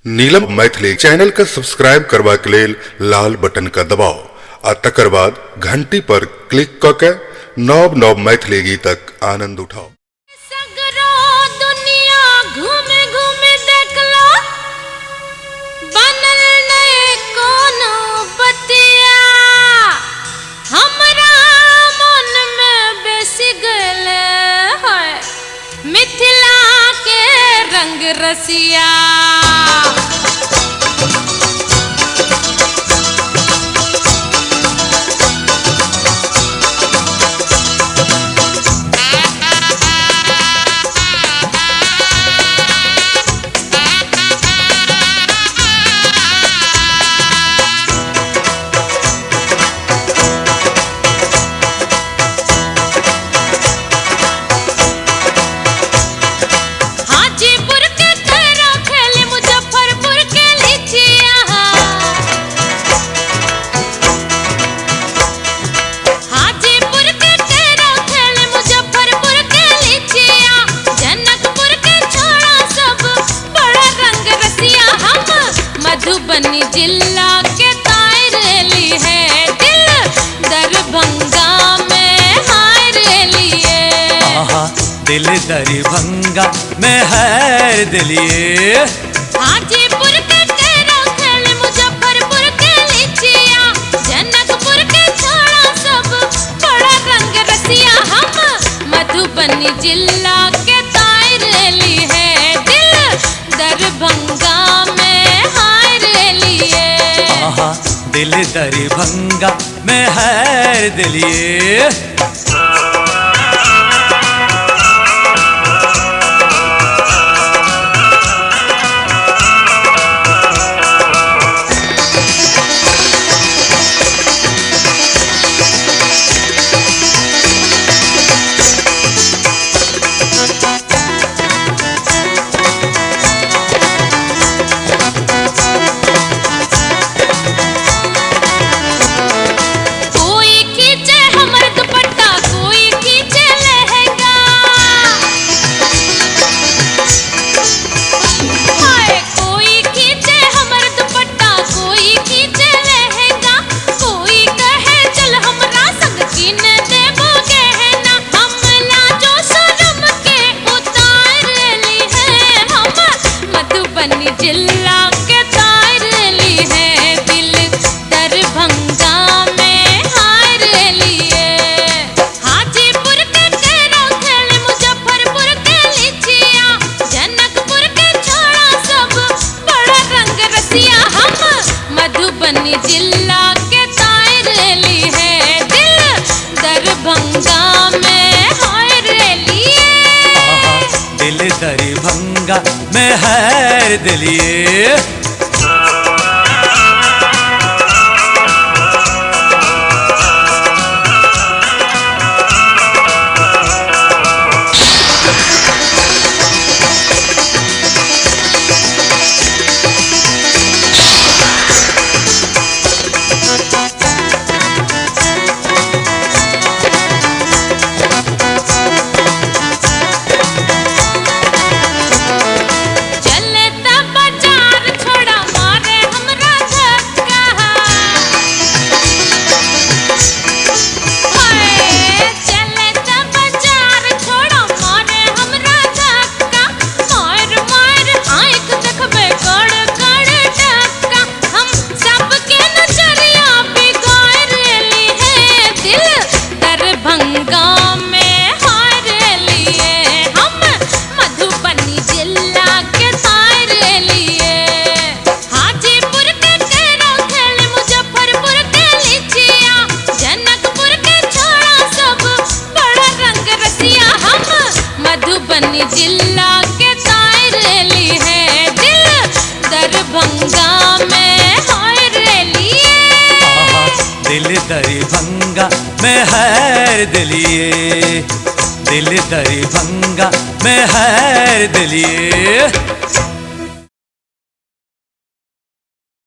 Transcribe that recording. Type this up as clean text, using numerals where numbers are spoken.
नीलम Maithili channel का subscribe करबा के लेल लाल बटन का दबाओ आ तकर बाद घंटी पर क्लिक क के नव नव मैथिली गीतक आनंद उठाओ। मिथिला के रंग रसिया मधुबनी जिला के तायरेली है दिल दरभंगा में हायरेली है। दिल दरभंगा में हायर दिलिए। हाजीपुर के तेरा खेल मुजफ्फरपुर के लीचिया जनकपुर के छोड़ा सब बड़ा रंग रसिया हम मधुबनी जिला के तायरेली है दिल दरभंगा में दिल दरभंगा में हायर दिलिए। जिला के तायरेली है दिल दरभंगा में हायरेली है। हाजीपुर के तेरा खेल मुजफ्फरपुर के लीचिया जनकपुर के छोड़ा सब बड़ा रंग रसिया हम मधुबनी जिला के तायरेली है दिल दरभंगा में हायरेली है। दिल दरभंगा में हायर दिलिए। मधुबनी जिला के तायरेली है दिल दरभंगा में हायरेली है। दिल दरभंगा में हायर दिलिए। दिल दरभंगा में हायर दिलिए।